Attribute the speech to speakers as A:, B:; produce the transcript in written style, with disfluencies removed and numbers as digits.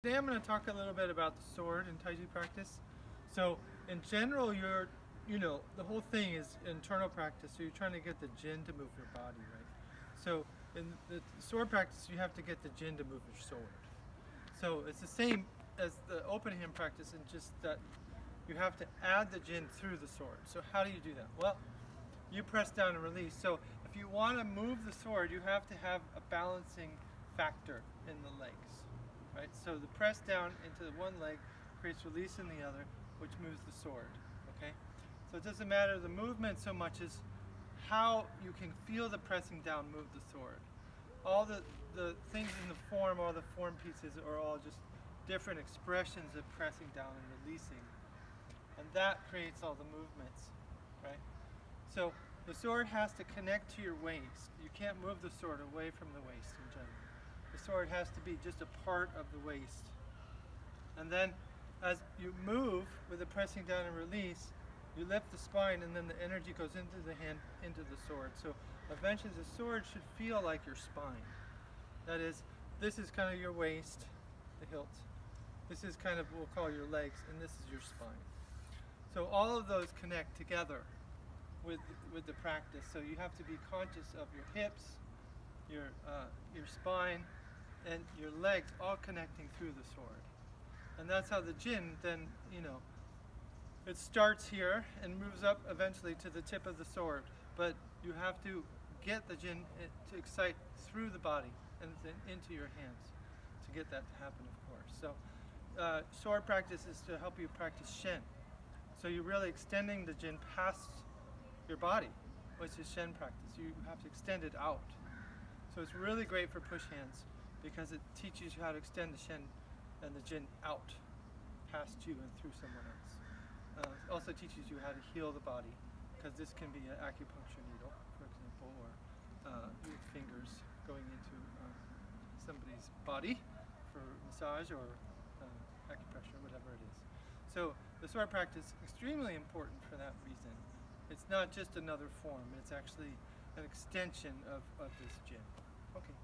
A: Today I'm going to talk a little bit about the sword in Taiji practice. So in general, the whole thing is internal practice. So you're trying to get the jin to move your body, right? So in the sword practice, you have to get the jin to move your sword. So it's the same as the open hand practice, and just that you have to add the jin through the sword. So how do you do that? Well, you press down and release. So if you want to move the sword, you have to have a balancing factor in the legs. Right? So the press down into the one leg creates release in the other, which moves the sword. Okay? So it doesn't matter the movement so much as how you can feel the pressing down move the sword. All the things in the form, all the form pieces are all just different expressions of pressing down and releasing. And that creates all the movements. Right? So the sword has to connect to your waist. You can't move the sword away from the waist in general. The sword has to be just a part of the waist. And then as you move with the pressing down and release, you lift the spine and then the energy goes into the hand, into the sword. So eventually the sword should feel like your spine. That is, this is kind of your waist, the hilt. This is kind of what we'll call your legs, and this is your spine. So all of those connect together with the practice. So you have to be conscious of your hips, your spine, and your legs all connecting through the sword. And that's how the jin then, it starts here and moves up eventually to the tip of the sword. But you have to get the jin to excite through the body and then into your hands to get that to happen, of course. So sword practice is to help you practice shen. So you're really extending the jin past your body, which is shen practice. You have to extend it out. So it's really great for push hands because it teaches you how to extend the shen and the jin out past you and through someone else. It also teaches you how to heal the body, because this can be an acupuncture needle, for example, or your fingers going into somebody's body for massage or acupressure, whatever it is. So the sword practice is extremely important for that reason. It's not just another form, it's actually an extension of this jin. Okay.